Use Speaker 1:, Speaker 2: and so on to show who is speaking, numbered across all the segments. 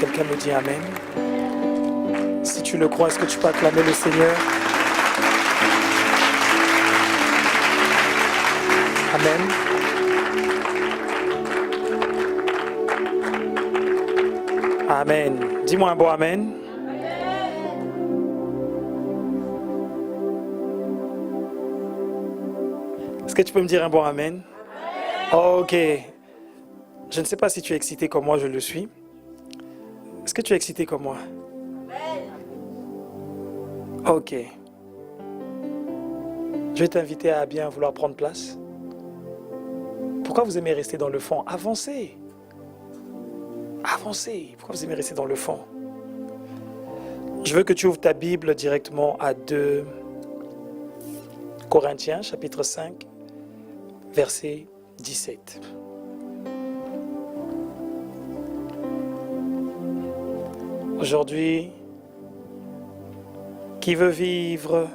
Speaker 1: quelqu'un me dit Amen? Si tu le crois, est-ce que tu peux acclamer le Seigneur? Amen. Amen. Dis-moi un bon Amen. Est-ce que tu peux me dire un bon Amen? Ok. Je ne sais pas si tu es excité comme moi, je le suis. Est-ce que tu es excité comme moi? Ok. Je vais t'inviter à bien vouloir prendre place. Pourquoi vous aimez rester dans le fond? Avancez. Avancez. Pourquoi vous aimez rester dans le fond? Je veux que tu ouvres ta Bible directement à 2 Corinthiens, chapitre 5, verset 17. Aujourd'hui, qui veut vivre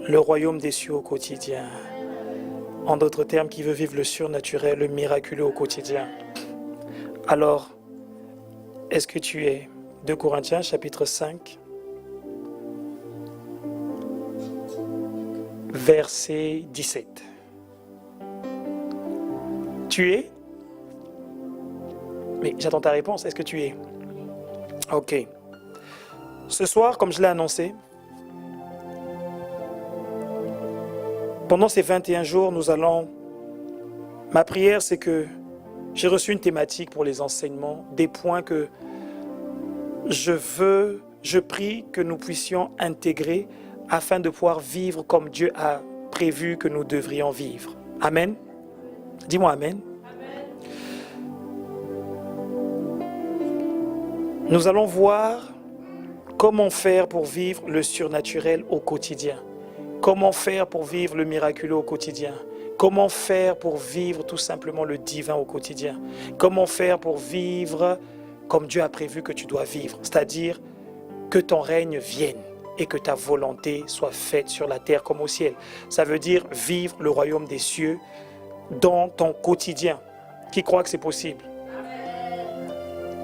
Speaker 1: le royaume des cieux au quotidien? En d'autres termes, qui veut vivre le surnaturel, le miraculeux au quotidien? Alors, est-ce que tu es? 2 Corinthiens, chapitre 5, verset 17. Tu es? Mais j'attends ta réponse. Est-ce que tu es? Ok. Ce soir, comme je l'ai annoncé, pendant ces 21 jours, ma prière, c'est que j'ai reçu une thématique pour les enseignements, des points que je prie que nous puissions intégrer afin de pouvoir vivre comme Dieu a prévu que nous devrions vivre. Amen. Dis-moi Amen. Nous allons voir comment faire pour vivre le surnaturel au quotidien. Comment faire pour vivre le miraculeux au quotidien. Comment faire pour vivre tout simplement le divin au quotidien. Comment faire pour vivre comme Dieu a prévu que tu dois vivre. C'est-à-dire que ton règne vienne et que ta volonté soit faite sur la terre comme au ciel. Ça veut dire vivre le royaume des cieux dans ton quotidien. Qui croit que c'est possible?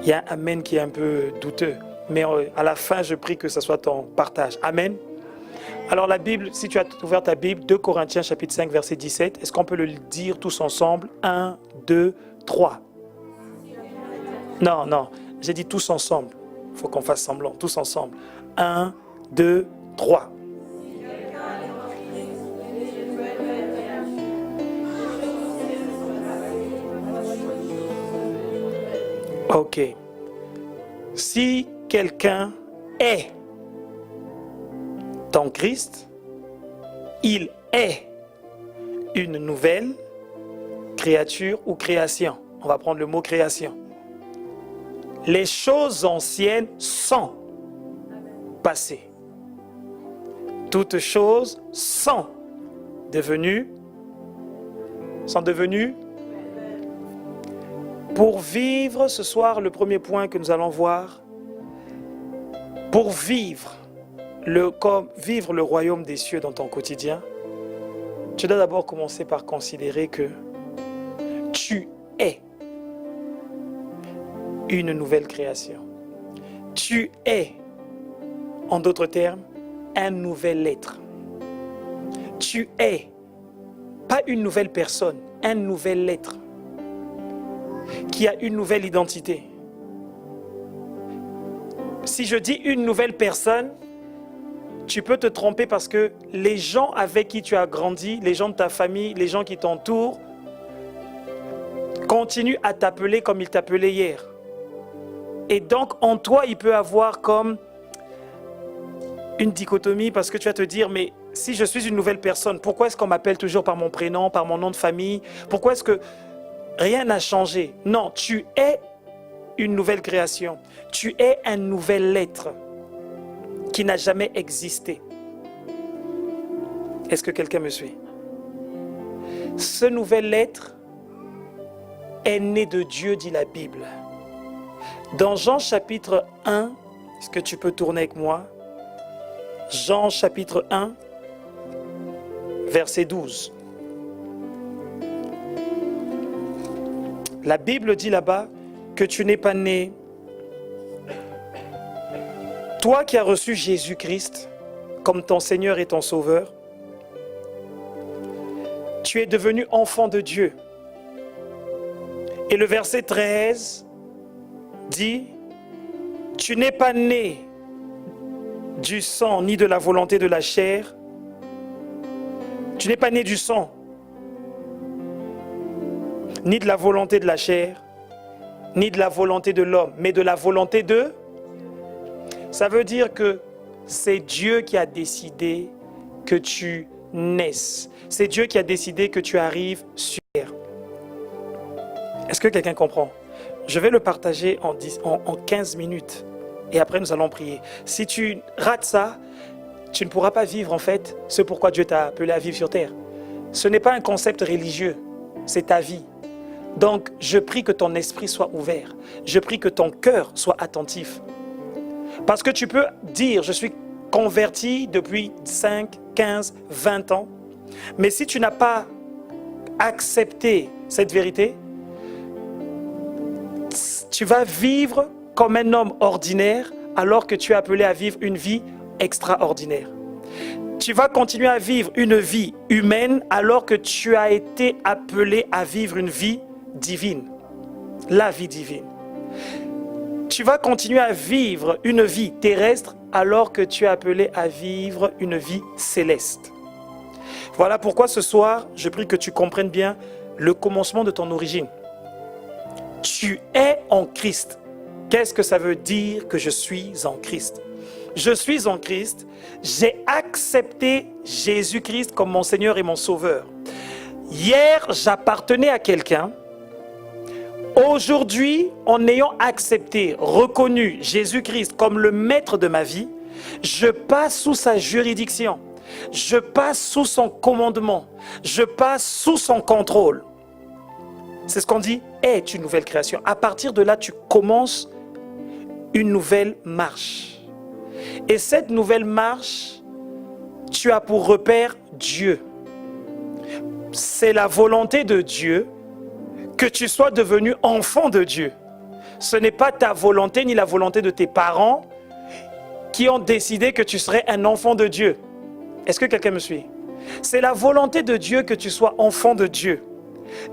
Speaker 1: Il y a un Amen qui est un peu douteux. Mais à la fin, je prie que ce soit ton partage. Amen. Alors la Bible, si tu as ouvert ta Bible, 2 Corinthiens chapitre 5 verset 17, est-ce qu'on peut le dire tous ensemble? 1, 2, 3. Non, j'ai dit tous ensemble. Il faut qu'on fasse semblant, tous ensemble. 1, 2, 3. Ok. Si quelqu'un est en Christ, il est une nouvelle créature ou création. On va prendre le mot création. Les choses anciennes sont passées. Toutes choses sont devenues. Pour vivre ce soir, le premier point que nous allons voir, pour vivre le royaume des cieux dans ton quotidien, tu dois d'abord commencer par considérer que tu es une nouvelle création. Tu es, en d'autres termes, un nouvel être. Tu es, pas une nouvelle personne, un nouvel être qui a une nouvelle identité. Si je dis une nouvelle personne, tu peux te tromper parce que les gens avec qui tu as grandi, les gens de ta famille, les gens qui t'entourent, continuent à t'appeler comme ils t'appelaient hier. Et donc, en toi, il peut avoir comme une dichotomie parce que tu vas te dire, mais si je suis une nouvelle personne, pourquoi est-ce qu'on m'appelle toujours par mon prénom, par mon nom de famille? Pourquoi est-ce que rien n'a changé? Non, tu es une nouvelle création. Tu es un nouvel être qui n'a jamais existé. Est-ce que quelqu'un me suit? Ce nouvel être est né de Dieu, dit la Bible. Dans Jean chapitre 1, est-ce que tu peux tourner avec moi? Jean chapitre 1, verset 12. La Bible dit là-bas que tu n'es pas né Toi qui as reçu Jésus-Christ comme ton Seigneur et ton Sauveur, tu es devenu enfant de Dieu. Et le verset 13 dit, tu n'es pas né du sang ni de la volonté de la chair. Tu n'es pas né du sang ni de la volonté de la chair, ni de la volonté de l'homme, mais de la volonté de... Ça veut dire que c'est Dieu qui a décidé que tu naisses. C'est Dieu qui a décidé que tu arrives sur terre. Est-ce que quelqu'un comprend? Je vais le partager en 15 minutes et après nous allons prier. Si tu rates ça, tu ne pourras pas vivre en fait ce pourquoi Dieu t'a appelé à vivre sur terre. Ce n'est pas un concept religieux, c'est ta vie. Donc je prie que ton esprit soit ouvert. Je prie que ton cœur soit attentif. Parce que tu peux dire, je suis converti depuis 5, 15, 20 ans. Mais si tu n'as pas accepté cette vérité, tu vas vivre comme un homme ordinaire alors que tu es appelé à vivre une vie extraordinaire. Tu vas continuer à vivre une vie humaine alors que tu as été appelé à vivre une vie divine. La vie divine. Tu vas continuer à vivre une vie terrestre alors que tu es appelé à vivre une vie céleste. Voilà pourquoi ce soir, je prie que tu comprennes bien le commencement de ton origine. Tu es en Christ. Qu'est-ce que ça veut dire que je suis en Christ? Je suis en Christ, j'ai accepté Jésus-Christ comme mon Seigneur et mon Sauveur. Hier, j'appartenais à quelqu'un. Aujourd'hui, en ayant accepté, reconnu Jésus-Christ comme le maître de ma vie, je passe sous sa juridiction, je passe sous son commandement, je passe sous son contrôle. C'est ce qu'on dit, est une nouvelle création. À partir de là, tu commences une nouvelle marche. Et cette nouvelle marche, tu as pour repère Dieu. C'est la volonté de Dieu que tu sois devenu enfant de Dieu. Ce n'est pas ta volonté ni la volonté de tes parents qui ont décidé que tu serais un enfant de Dieu. Est-ce que quelqu'un me suit? C'est la volonté de Dieu que tu sois enfant de Dieu.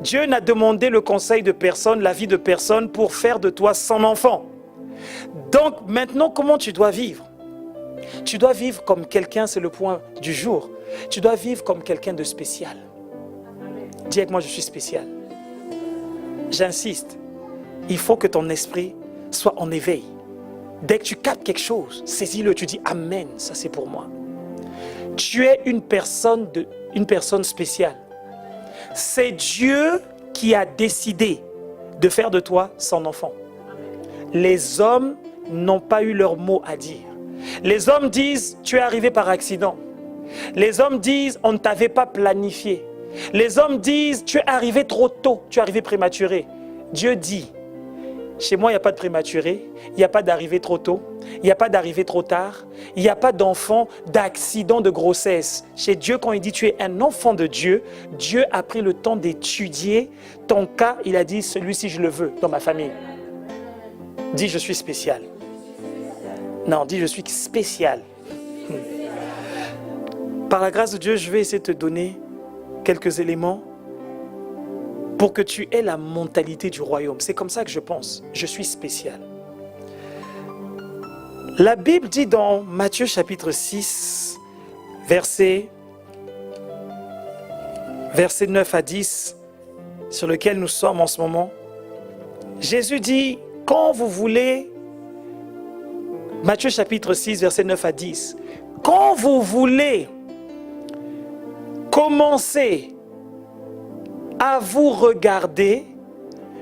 Speaker 1: Dieu n'a demandé le conseil de personne, l'avis de personne pour faire de toi son enfant. Donc maintenant, comment tu dois vivre? Tu dois vivre comme quelqu'un, c'est le point du jour. Tu dois vivre comme quelqu'un de spécial. Dis avec moi, je suis spécial. J'insiste, il faut que ton esprit soit en éveil. Dès que tu captes quelque chose, saisis-le, tu dis Amen, ça c'est pour moi. Tu es une personne spéciale. C'est Dieu qui a décidé de faire de toi son enfant. Les hommes n'ont pas eu leur mot à dire. Les hommes disent, tu es arrivé par accident. Les hommes disent, on ne t'avait pas planifié. Les hommes disent, tu es arrivé trop tôt, tu es arrivé prématuré. Dieu dit, chez moi, il n'y a pas de prématuré, il n'y a pas d'arrivée trop tôt, il n'y a pas d'arrivée trop tard, il n'y a pas d'enfant, d'accident de grossesse. Chez Dieu, quand il dit, tu es un enfant de Dieu, Dieu a pris le temps d'étudier ton cas. Il a dit, celui-ci, je le veux dans ma famille. Dis, je suis spécial. Non, dis, je suis spécial. Par la grâce de Dieu, je vais essayer de te donner quelques éléments pour que tu aies la mentalité du royaume. C'est comme ça que je pense. Je suis spécial. La Bible dit dans Matthieu chapitre 6, versets 9 à 10, sur lequel nous sommes en ce moment. Jésus dit, quand vous voulez, Matthieu chapitre 6, versets 9 à 10, quand vous voulez commencer à vous regarder,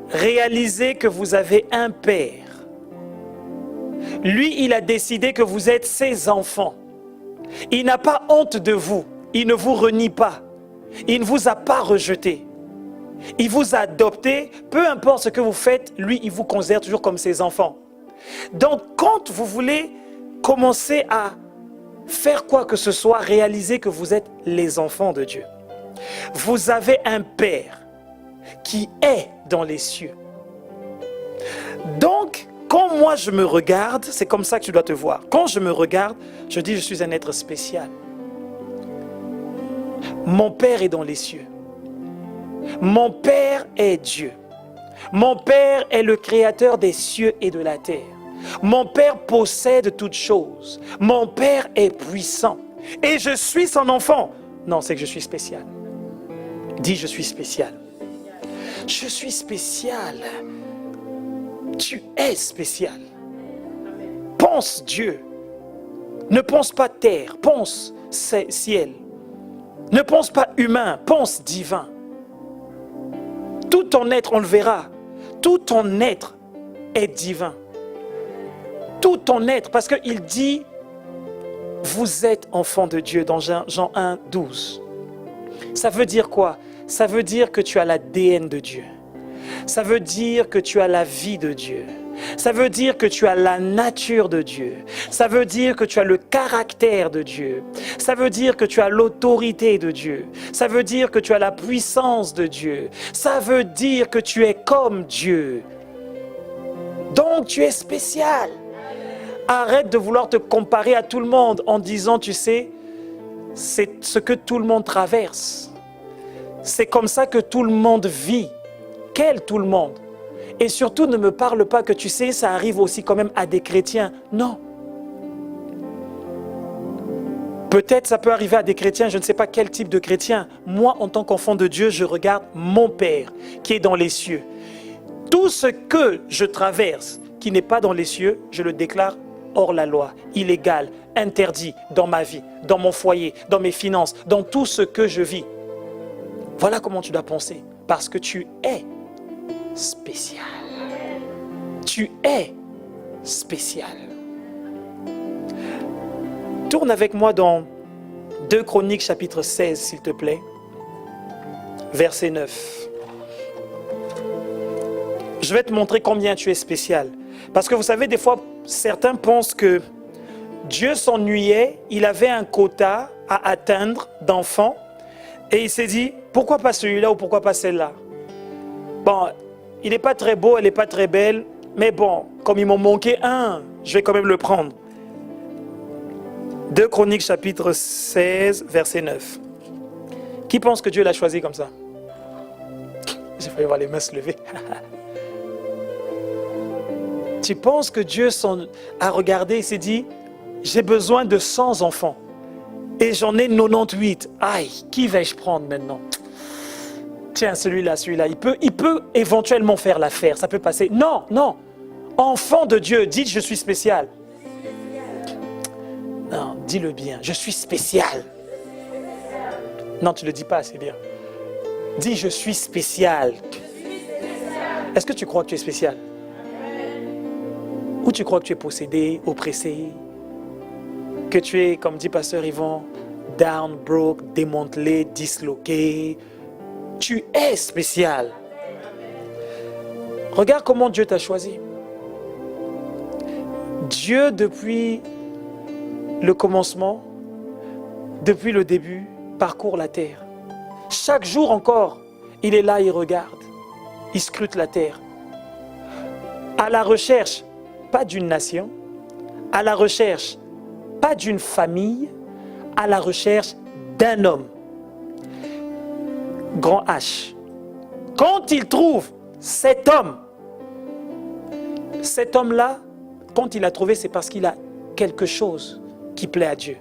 Speaker 1: réalisez que vous avez un Père. Lui, il a décidé que vous êtes ses enfants. Il n'a pas honte de vous. Il ne vous renie pas. Il ne vous a pas rejeté. Il vous a adopté. Peu importe ce que vous faites, lui, il vous considère toujours comme ses enfants. Donc, quand vous voulez commencer à faire quoi que ce soit, réalisez que vous êtes les enfants de Dieu. Vous avez un Père qui est dans les cieux. Donc, Quand moi je me regarde, c'est comme ça que tu dois te voir. Quand je me regarde, je dis je suis un être spécial. Mon Père est dans les cieux. Mon Père est Dieu. Mon Père est le créateur des cieux et de la terre. Mon Père possède toutes choses. Mon Père est puissant. Et je suis son enfant. Non, c'est que je suis spécial. Dis, je suis spécial. Je suis spécial. Tu es spécial. Pense Dieu. Ne pense pas terre, pense ciel. Ne pense pas humain, pense divin. Tout ton être, on le verra, tout ton être est divin. Tout ton être, parce qu'il dit, vous êtes enfants de Dieu dans Jean 1, 12. Ça veut dire quoi? Ça veut dire que tu as l'ADN de Dieu. Ça veut dire que tu as la vie de Dieu. Ça veut dire que tu as la nature de Dieu. Ça veut dire que tu as le caractère de Dieu. Ça veut dire que tu as l'autorité de Dieu. Ça veut dire que tu as la puissance de Dieu. Ça veut dire que tu es comme Dieu. Donc tu es spécial. Arrête de vouloir te comparer à tout le monde en disant, tu sais, c'est ce que tout le monde traverse. C'est comme ça que tout le monde vit. Quel tout le monde? Et surtout, ne me parle pas que tu sais, ça arrive aussi quand même à des chrétiens. Non. Peut-être ça peut arriver à des chrétiens, je ne sais pas quel type de chrétien. Moi, en tant qu'enfant de Dieu, je regarde mon Père qui est dans les cieux. Tout ce que je traverse qui n'est pas dans les cieux, je le déclare hors la loi, illégal, interdit dans ma vie, dans mon foyer, dans mes finances, dans tout ce que je vis. Voilà comment tu dois penser, parce que tu es spécial. Tu es spécial. Tourne avec moi dans 2 Chroniques chapitre 16, s'il te plaît, verset 9. Je vais te montrer combien tu es spécial. Parce que vous savez, des fois, certains pensent que Dieu s'ennuyait, il avait un quota à atteindre d'enfants, et il s'est dit, pourquoi pas celui-là ou pourquoi pas celle-là? Bon, il n'est pas très beau, elle n'est pas très belle, mais bon, comme il m'en manquait un, je vais quand même le prendre. 2 Chroniques chapitre 16, verset 9. Qui pense que Dieu l'a choisi comme ça? J'ai failli voir les mains se lever. Tu penses que Dieu a regardé et s'est dit, j'ai besoin de 100 enfants et j'en ai 98. Aïe, qui vais-je prendre maintenant? Tiens, celui-là, il peut éventuellement faire l'affaire, ça peut passer. Non, non. Enfant de Dieu, dites je suis spécial. Non, dis-le bien, je suis spécial. Non, tu ne le dis pas assez bien. Dis je suis spécial. Est-ce que tu crois que tu es spécial? Ou tu crois que tu es possédé, oppressé, que tu es, comme dit Pasteur Yvon, down, broke, démantelé, disloqué? Tu es spécial. Regarde comment Dieu t'a choisi. Dieu, depuis le commencement, depuis le début, parcourt la terre. Chaque jour encore, il est là, il regarde, il scrute la terre. À la recherche, pas d'une nation, à la recherche, pas d'une famille, à la recherche d'un homme. Grand H. Quand il trouve cet homme-là, quand il l'a trouvé, c'est parce qu'il a quelque chose qui plaît à Dieu.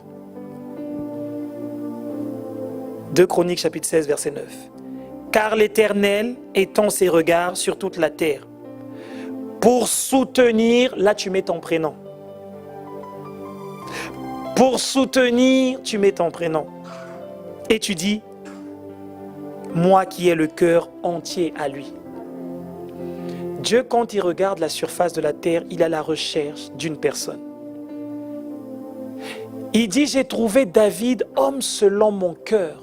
Speaker 1: 2 Chroniques chapitre 16, verset 9. Car l'Éternel étend ses regards sur toute la terre pour soutenir, là tu mets ton prénom. Pour soutenir, tu mets ton prénom. Et tu dis, moi qui ai le cœur entier à lui. Dieu, quand il regarde la surface de la terre, il a la recherche d'une personne. Il dit, j'ai trouvé David, homme selon mon cœur,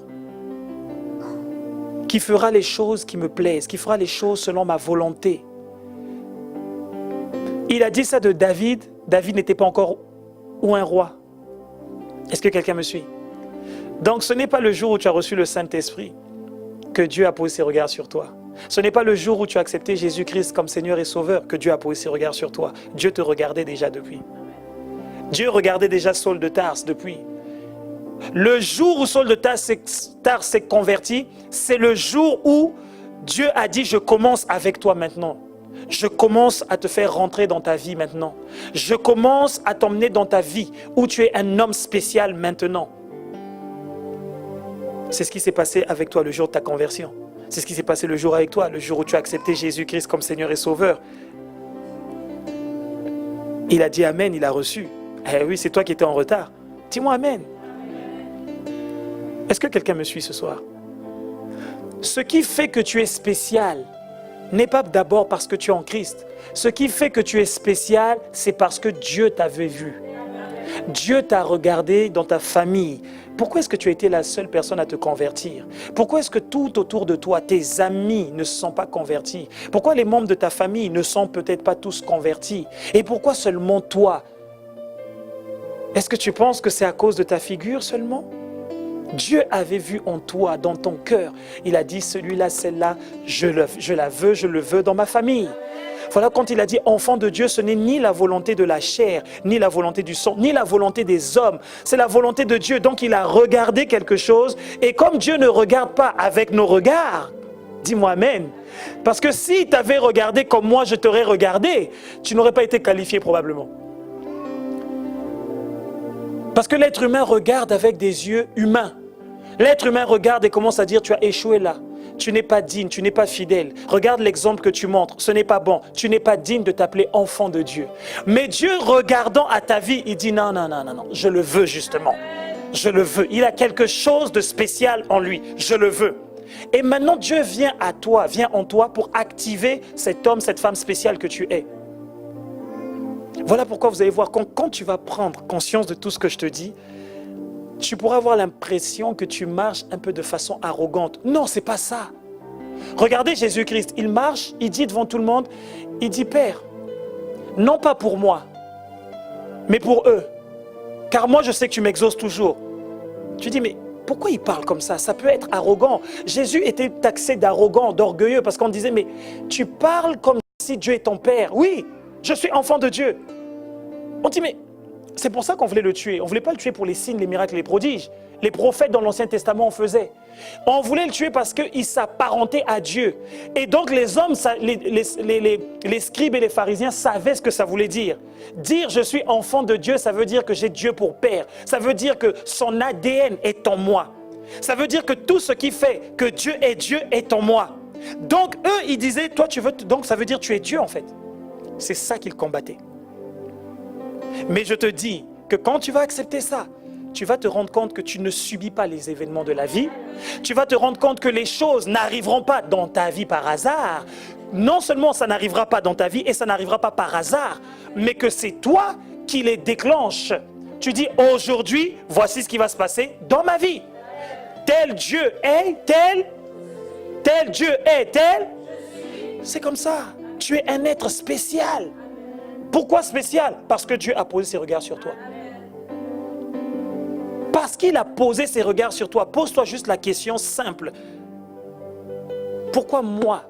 Speaker 1: qui fera les choses qui me plaisent, qui fera les choses selon ma volonté. Il a dit ça de David. David n'était pas encore un roi. Est-ce que quelqu'un me suit? Donc ce n'est pas le jour où tu as reçu le Saint-Esprit que Dieu a posé ses regards sur toi. Ce n'est pas le jour où tu as accepté Jésus-Christ comme Seigneur et Sauveur que Dieu a posé ses regards sur toi. Dieu te regardait déjà depuis. Dieu regardait déjà Saul de Tarse depuis. Le jour où Saul de Tarse s'est converti, c'est le jour où Dieu a dit, je commence avec toi maintenant. Je commence à te faire rentrer dans ta vie maintenant. Je commence à t'emmener dans ta vie où tu es un homme spécial maintenant. C'est ce qui s'est passé avec toi le jour de ta conversion. C'est ce qui s'est passé le jour avec toi, le jour où tu as accepté Jésus-Christ comme Seigneur et Sauveur. Il a dit Amen, il a reçu. Eh oui, c'est toi qui étais en retard. Dis-moi Amen. Est-ce que quelqu'un me suit ce soir? Ce qui fait que tu es spécial n'est pas d'abord parce que tu es en Christ. Ce qui fait que tu es spécial, c'est parce que Dieu t'avait vu. Dieu t'a regardé dans ta famille. Pourquoi est-ce que tu as été la seule personne à te convertir? Pourquoi est-ce que tout autour de toi, tes amis ne se sont pas convertis? Pourquoi les membres de ta famille ne sont peut-être pas tous convertis? Et pourquoi seulement toi? Est-ce que tu penses que c'est à cause de ta figure seulement? Dieu avait vu en toi, dans ton cœur. Il a dit, celui-là, celle-là, je le veux dans ma famille. Voilà, quand il a dit enfant de Dieu, ce n'est ni la volonté de la chair, ni la volonté du sang, ni la volonté des hommes. C'est la volonté de Dieu. Donc il a regardé quelque chose. Et comme Dieu ne regarde pas avec nos regards, dis-moi Amen. Parce que si tu avais regardé comme moi, je t'aurais regardé, tu n'aurais pas été qualifié probablement. Parce que l'être humain regarde avec des yeux humains. L'être humain regarde et commence à dire, tu as échoué là. Tu n'es pas digne, tu n'es pas fidèle. Regarde l'exemple que tu montres, ce n'est pas bon. Tu n'es pas digne de t'appeler enfant de Dieu. Mais Dieu, regardant à ta vie, il dit non, non, non, non, non, je le veux justement. Je le veux. Il a quelque chose de spécial en lui. Je le veux. Et maintenant, Dieu vient à toi, vient en toi pour activer cet homme, cette femme spéciale que tu es. Voilà pourquoi vous allez voir, quand tu vas prendre conscience de tout ce que je te dis, tu pourras avoir l'impression que tu marches un peu de façon arrogante. Non, c'est pas ça. Regardez Jésus-Christ, il marche, il dit devant tout le monde, il dit Père, non pas pour moi, mais pour eux. Car moi je sais que tu m'exauces toujours. Tu dis mais pourquoi il parle comme ça? Ça peut être arrogant. Jésus était taxé d'arrogant, d'orgueilleux, parce qu'on disait mais tu parles comme si Dieu est ton Père. Oui, je suis enfant de Dieu. On dit mais c'est pour ça qu'on voulait le tuer. On ne voulait pas le tuer pour les signes, les miracles, les prodiges. Les prophètes dans l'Ancien Testament en faisaient. On voulait le tuer parce qu'il s'apparentait à Dieu. Et donc les hommes, les scribes et les pharisiens savaient ce que ça voulait dire. Dire je suis enfant de Dieu, ça veut dire que j'ai Dieu pour Père. Ça veut dire que son ADN est en moi. Ça veut dire que tout ce qui fait que Dieu est en moi. Donc eux, ils disaient, toi tu veux, donc ça veut dire que tu es Dieu en fait. C'est ça qu'ils combattaient. Mais je te dis que quand tu vas accepter ça, tu vas te rendre compte que tu ne subis pas les événements de la vie. Tu vas te rendre compte que les choses n'arriveront pas dans ta vie par hasard. Non seulement ça n'arrivera pas dans ta vie et ça n'arrivera pas par hasard, mais que c'est toi qui les déclenches. Tu dis aujourd'hui, voici ce qui va se passer dans ma vie. Tel Dieu est, tel Dieu est, tel. C'est comme ça. Tu es un être spécial. Pourquoi spécial? Parce que Dieu a posé ses regards sur toi. Parce qu'il a posé ses regards sur toi. Pose-toi juste la question simple. Pourquoi moi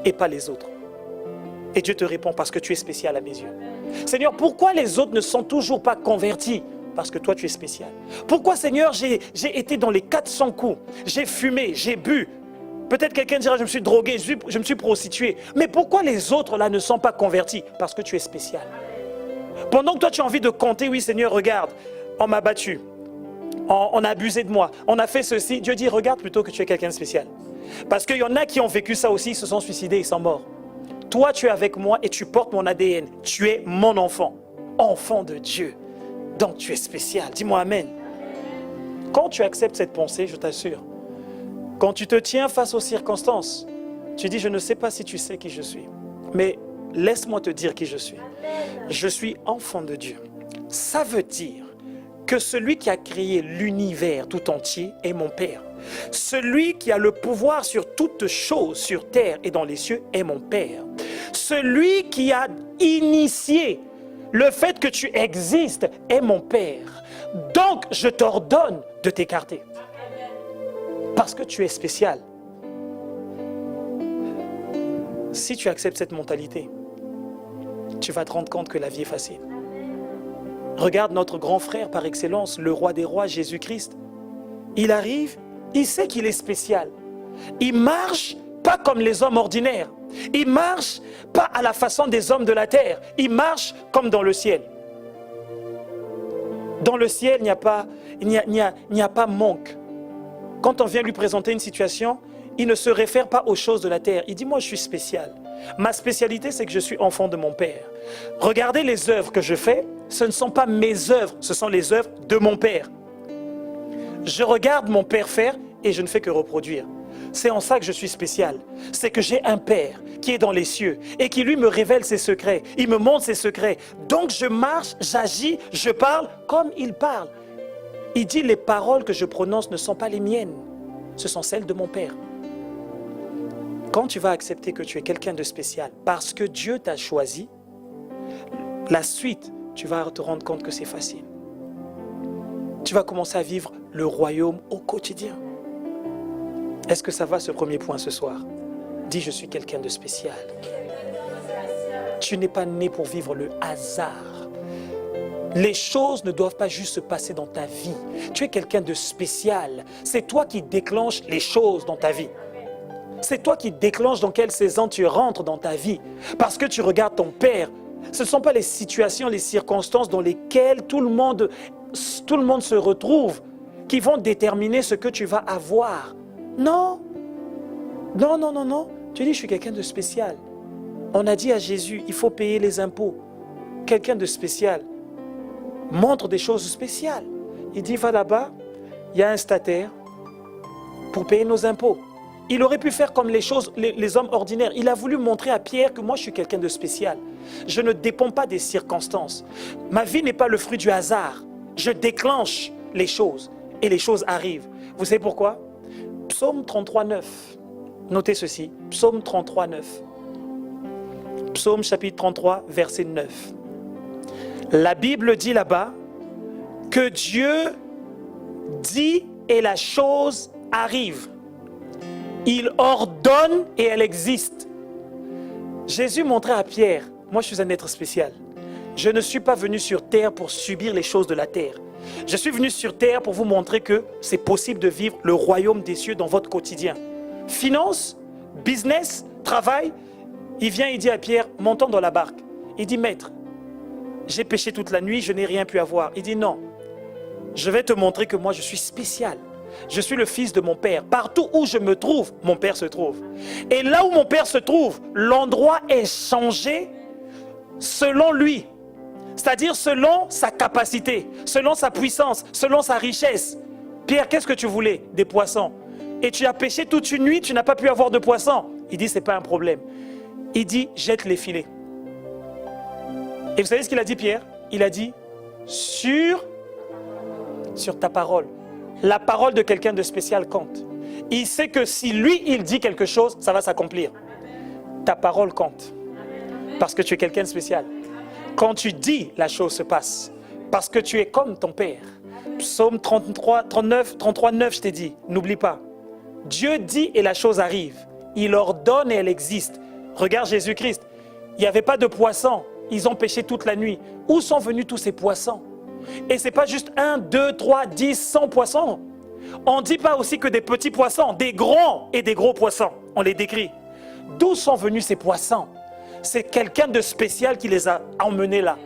Speaker 1: et pas les autres? Et Dieu te répond parce que tu es spécial à mes yeux. Seigneur, pourquoi les autres ne sont toujours pas convertis? Parce que toi tu es spécial. Pourquoi Seigneur, j'ai été dans les 400 coups, j'ai fumé, j'ai bu. Peut-être quelqu'un dira, je me suis drogué, je me suis prostitué. Mais pourquoi les autres là ne sont pas convertis? Parce que tu es spécial. Pendant que toi tu as envie de compter, oui Seigneur, regarde, on m'a battu, on a abusé de moi, on a fait ceci. Dieu dit, regarde plutôt que tu es quelqu'un de spécial. Parce qu'il y en a qui ont vécu ça aussi, ils se sont suicidés, ils sont morts. Toi tu es avec moi et tu portes mon ADN. Tu es mon enfant, enfant de Dieu. Donc tu es spécial, dis-moi Amen. Quand tu acceptes cette pensée, je t'assure, quand tu te tiens face aux circonstances, tu dis, je ne sais pas si tu sais qui je suis, mais laisse-moi te dire qui je suis. Je suis enfant de Dieu. Ça veut dire que celui qui a créé l'univers tout entier est mon Père. Celui qui a le pouvoir sur toutes choses sur terre et dans les cieux est mon Père. Celui qui a initié le fait que tu existes est mon Père. Donc, je t'ordonne de t'écarter. Parce que tu es spécial. Si tu acceptes cette mentalité, tu vas te rendre compte que la vie est facile. Regarde notre grand frère par excellence, le roi des rois, Jésus-Christ. Il arrive, il sait qu'il est spécial. Il marche pas comme les hommes ordinaires. Il marche pas à la façon des hommes de la terre. Il marche comme dans le ciel. Dans le ciel, il n'y a pas manque. Quand on vient lui présenter une situation, il ne se réfère pas aux choses de la terre. Il dit, moi je suis spécial. Ma spécialité, c'est que je suis enfant de mon Père. Regardez les œuvres que je fais, ce ne sont pas mes œuvres, ce sont les œuvres de mon Père. Je regarde mon Père faire et je ne fais que reproduire. C'est en ça que je suis spécial. C'est que j'ai un Père qui est dans les cieux et qui lui me révèle ses secrets. Il me montre ses secrets. Donc je marche, j'agis, je parle comme il parle. Il dit, les paroles que je prononce ne sont pas les miennes. Ce sont celles de mon Père. Quand tu vas accepter que tu es quelqu'un de spécial, parce que Dieu t'a choisi, la suite, tu vas te rendre compte que c'est facile. Tu vas commencer à vivre le royaume au quotidien. Est-ce que ça va ce premier point ce soir? Dis, je suis quelqu'un de spécial. Tu n'es pas né pour vivre le hasard. Les choses ne doivent pas juste se passer dans ta vie. Tu es quelqu'un de spécial. C'est toi qui déclenches les choses dans ta vie. C'est toi qui déclenches dans quelle saison tu rentres dans ta vie. Parce que tu regardes ton Père. Ce ne sont pas les situations, les circonstances dans lesquelles tout le monde se retrouve qui vont déterminer ce que tu vas avoir. Non. Non, non, non, non. Tu dis, je suis quelqu'un de spécial. On a dit à Jésus, il faut payer les impôts. Quelqu'un de spécial montre des choses spéciales. Il dit, va là-bas, il y a un stataire pour payer nos impôts. Il aurait pu faire comme les hommes ordinaires. Il a voulu montrer à Pierre que moi je suis quelqu'un de spécial. Je ne dépends pas des circonstances. Ma vie n'est pas le fruit du hasard. Je déclenche les choses et les choses arrivent. Vous savez pourquoi? Psaume 33, 9. Notez ceci. Psaume 33, 9. Psaume chapitre 33, verset 9. La Bible dit là-bas que Dieu dit et la chose arrive. Il ordonne et elle existe. Jésus montrait à Pierre, moi je suis un être spécial. Je ne suis pas venu sur terre pour subir les choses de la terre. Je suis venu sur terre pour vous montrer que c'est possible de vivre le royaume des cieux dans votre quotidien. Finance, business, travail. Il vient, il dit à Pierre, montons dans la barque. Il dit, maître, j'ai péché toute la nuit, je n'ai rien pu avoir. Il dit, non, je vais te montrer que moi je suis spécial. Je suis le fils de mon Père. Partout où je me trouve, mon Père se trouve. Et là où mon Père se trouve, l'endroit est changé selon lui. C'est-à-dire selon sa capacité, selon sa puissance, selon sa richesse. Pierre, qu'est-ce que tu voulais? Des poissons. Et tu as pêché toute une nuit, tu n'as pas pu avoir de poissons. Il dit, ce n'est pas un problème. Il dit, jette les filets. Et vous savez ce qu'il a dit, Pierre? Il a dit, sur ta parole. La parole de quelqu'un de spécial compte. Il sait que si lui, il dit quelque chose, ça va s'accomplir. Ta parole compte. Parce que tu es quelqu'un de spécial. Quand tu dis, la chose se passe. Parce que tu es comme ton Père. Psaume 33, 9, je t'ai dit. N'oublie pas. Dieu dit et la chose arrive. Il ordonne et elle existe. Regarde Jésus-Christ. Il n'y avait pas de poissons. Ils ont pêché toute la nuit. Où sont venus tous ces poissons? Et ce n'est pas juste 1, 2, 3, 10, 100 poissons. On ne dit pas aussi que des petits poissons, des grands et des gros poissons. On les décrit. D'où sont venus ces poissons? C'est quelqu'un de spécial qui les a emmenés là.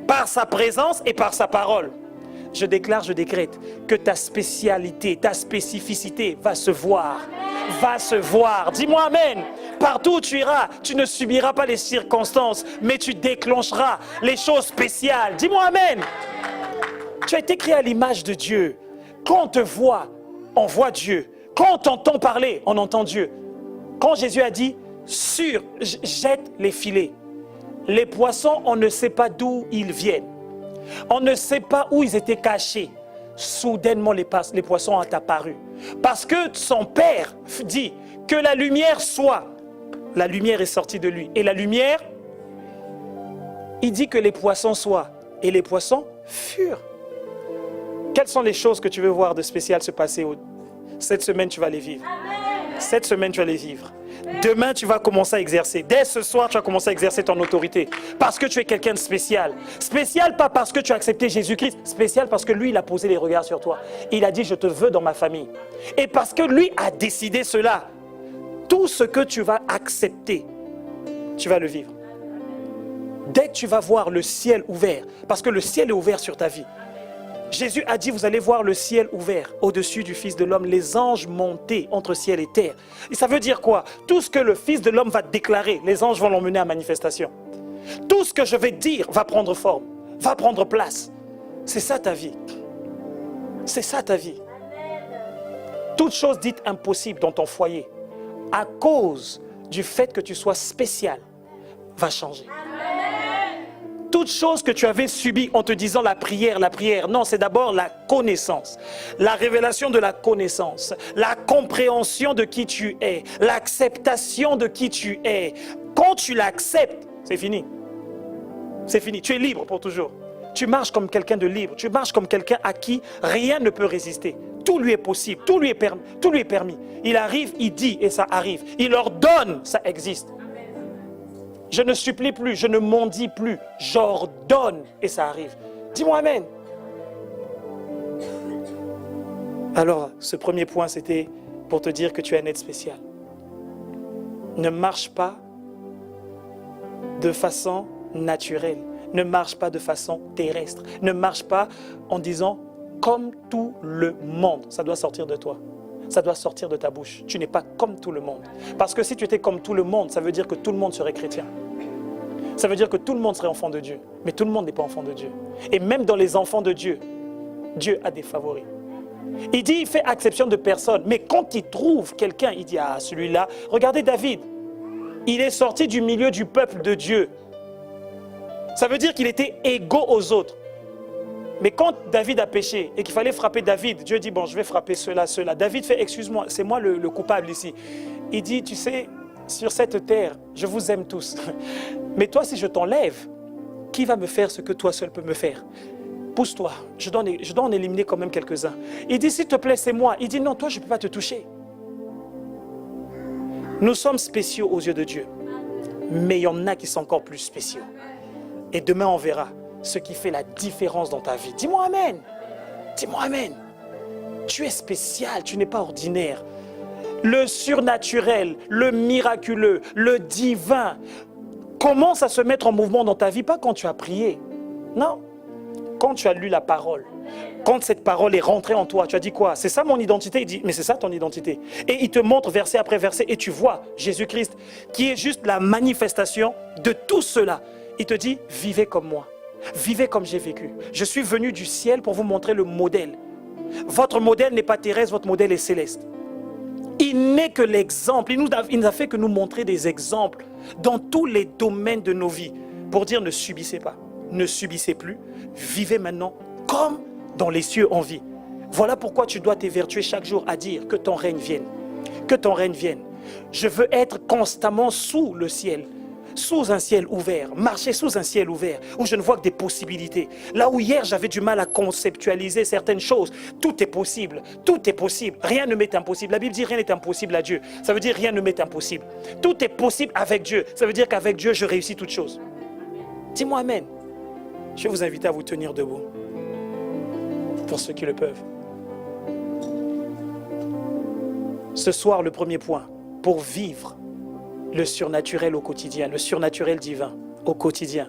Speaker 1: Par sa présence et par sa parole. Je déclare, je décrète que ta spécialité, ta spécificité va se voir. Va se voir. Dis-moi amen. Partout où tu iras, tu ne subiras pas les circonstances, mais tu déclencheras les choses spéciales. Dis-moi amen. Tu as été créé à l'image de Dieu. Quand on te voit, on voit Dieu. Quand on t'entend parler, on entend Dieu. Quand Jésus a dit, jette les filets. Les poissons, on ne sait pas d'où ils viennent. On ne sait pas où ils étaient cachés. Soudainement, les poissons ont apparu. Parce que son Père dit que la lumière soit. La lumière est sortie de lui. Et la lumière, il dit que les poissons soient. Et les poissons furent. Quelles sont les choses que tu veux voir de spécial se passer? Cette semaine, tu vas les vivre. Cette semaine, tu vas les vivre. Demain, tu vas commencer à exercer. Dès ce soir, tu vas commencer à exercer ton autorité. Parce que tu es quelqu'un de spécial. Spécial, pas parce que tu as accepté Jésus-Christ. Spécial parce que lui, il a posé les regards sur toi. Il a dit, je te veux dans ma famille. Et parce que lui a décidé cela, tout ce que tu vas accepter, tu vas le vivre. Dès que tu vas voir le ciel ouvert, parce que le ciel est ouvert sur ta vie. Jésus a dit, vous allez voir le ciel ouvert au-dessus du Fils de l'homme, les anges montés entre ciel et terre. Et ça veut dire quoi? Tout ce que le Fils de l'homme va déclarer, les anges vont l'emmener à manifestation. Tout ce que je vais dire va prendre forme, va prendre place. C'est ça ta vie. C'est ça ta vie. Toute chose dite impossible dans ton foyer, à cause du fait que tu sois spécial, va changer. Toute chose que tu avais subie en te disant la prière, non, c'est d'abord la connaissance, la révélation de la connaissance, la compréhension de qui tu es, l'acceptation de qui tu es. Quand tu l'acceptes, c'est fini. C'est fini, tu es libre pour toujours. Tu marches comme quelqu'un de libre, tu marches comme quelqu'un à qui rien ne peut résister. Tout lui est possible, tout lui est permis. Il arrive, il dit et ça arrive. Il ordonne, ça existe. Je ne supplie plus, je ne mendie plus, j'ordonne et ça arrive. Dis-moi amen. Alors, ce premier point, c'était pour te dire que tu es un être spécial. Ne marche pas de façon naturelle, ne marche pas de façon terrestre, ne marche pas en disant comme tout le monde. Ça doit sortir de toi. Ça doit sortir de ta bouche. Tu n'es pas comme tout le monde. Parce que si tu étais comme tout le monde, ça veut dire que tout le monde serait chrétien. Ça veut dire que tout le monde serait enfant de Dieu. Mais tout le monde n'est pas enfant de Dieu. Et même dans les enfants de Dieu, Dieu a des favoris. Il dit, il fait exception de personne. Mais quand il trouve quelqu'un, il dit, ah, celui-là, regardez David. Il est sorti du milieu du peuple de Dieu. Ça veut dire qu'il était égaux aux autres. Mais quand David a péché et qu'il fallait frapper David, Dieu dit, bon, je vais frapper ceux-là. David fait, excuse-moi, c'est moi le coupable ici. Il dit, tu sais, sur cette terre, je vous aime tous. Mais toi, si je t'enlève, qui va me faire ce que toi seul peux me faire? Pousse-toi, je dois en éliminer quand même quelques-uns. Il dit, s'il te plaît, c'est moi. Il dit, non, toi, je ne peux pas te toucher. Nous sommes spéciaux aux yeux de Dieu. Mais il y en a qui sont encore plus spéciaux. Et demain, on verra ce qui fait la différence dans ta vie. Dis-moi amen. Dis-moi amen. Tu es spécial, tu n'es pas ordinaire. Le surnaturel, le miraculeux, le divin commence à se mettre en mouvement dans ta vie, pas quand tu as prié. Non. Quand tu as lu la parole, quand cette parole est rentrée en toi, tu as dit quoi? C'est ça mon identité? Il dit, mais c'est ça ton identité. Et il te montre verset après verset et tu vois Jésus-Christ qui est juste la manifestation de tout cela. Il te dit, vivez comme moi. Vivez comme j'ai vécu. Je suis venu du ciel pour vous montrer le modèle. Votre modèle n'est pas terrestre, votre modèle est céleste. Il n'est que l'exemple. Il nous a fait que nous montrer des exemples dans tous les domaines de nos vies pour dire ne subissez pas, ne subissez plus, vivez maintenant comme dans les cieux en vie. Voilà pourquoi tu dois t'évertuer chaque jour à dire que ton règne vienne. Que ton règne vienne. Je veux être constamment sous le ciel. Sous un ciel ouvert, marcher sous un ciel ouvert, où je ne vois que des possibilités. Là où hier j'avais du mal à conceptualiser certaines choses, tout est possible, rien ne m'est impossible. La Bible dit rien n'est impossible à Dieu, ça veut dire rien ne m'est impossible. Tout est possible avec Dieu, ça veut dire qu'avec Dieu je réussis toutes choses. Dis-moi amen. Je vais vous inviter à vous tenir debout, pour ceux qui le peuvent. Ce soir, le premier point, pour vivre le surnaturel au quotidien, le surnaturel divin au quotidien.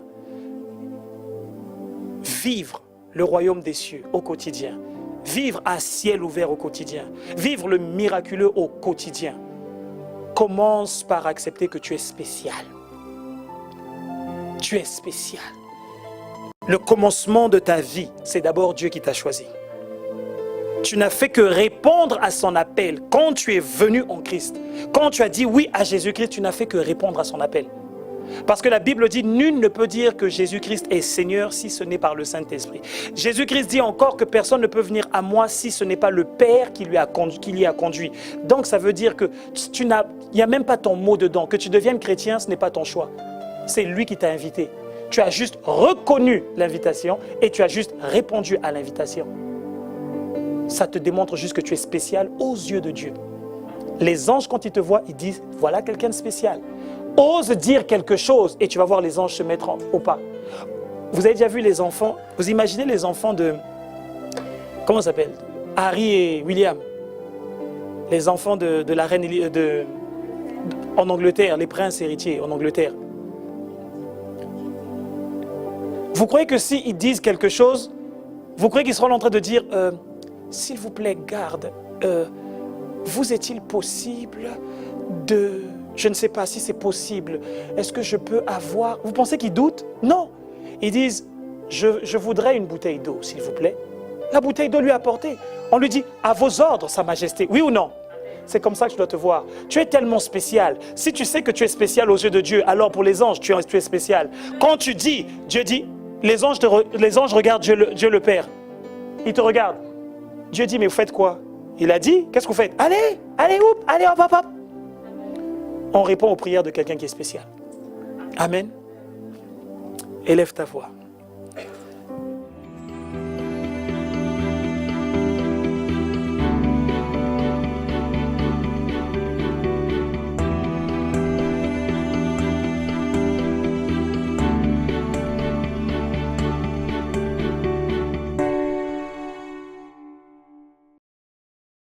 Speaker 1: Vivre le royaume des cieux au quotidien. Vivre à ciel ouvert au quotidien. Vivre le miraculeux au quotidien. Commence par accepter que tu es spécial. Tu es spécial. Le commencement de ta vie, c'est d'abord Dieu qui t'a choisi. Tu n'as fait que répondre à son appel quand tu es venu en Christ. Quand tu as dit oui à Jésus-Christ, tu n'as fait que répondre à son appel. Parce que la Bible dit, nul ne peut dire que Jésus-Christ est Seigneur si ce n'est par le Saint-Esprit. Jésus-Christ dit encore que personne ne peut venir à moi si ce n'est pas le Père qui l'y a conduit. Donc ça veut dire que il n'y a même pas ton mot dedans. Que tu deviennes chrétien, ce n'est pas ton choix. C'est lui qui t'a invité. Tu as juste reconnu l'invitation et tu as juste répondu à l'invitation. Ça te démontre juste que tu es spécial aux yeux de Dieu. Les anges, quand ils te voient, ils disent, voilà quelqu'un de spécial. Ose dire quelque chose et tu vas voir les anges se mettre au pas. Vous avez déjà vu les enfants, vous imaginez les enfants de, comment ça s'appelle, Harry et William, les enfants de la reine en Angleterre, les princes héritiers en Angleterre. Vous croyez que s'ils disent quelque chose, vous croyez qu'ils seront en train de dire, s'il vous plaît, garde, vous est-il possible de... Je ne sais pas si c'est possible. Est-ce que je peux avoir... Vous pensez qu'ils doutent? Non. Ils disent, je voudrais une bouteille d'eau, s'il vous plaît. La bouteille d'eau lui est apportée. On lui dit, à vos ordres, Sa Majesté. Oui ou non? C'est comme ça que je dois te voir. Tu es tellement spécial. Si tu sais que tu es spécial aux yeux de Dieu, alors pour les anges, tu es spécial. Quand tu dis, Dieu dit, les anges regardent Dieu le Père. Ils te regardent. Dieu dit, mais vous faites quoi? Il a dit, qu'est-ce que vous faites? Allez, allez, hop, hop, hop. On répond aux prières de quelqu'un qui est spécial. Amen. Élève ta voix.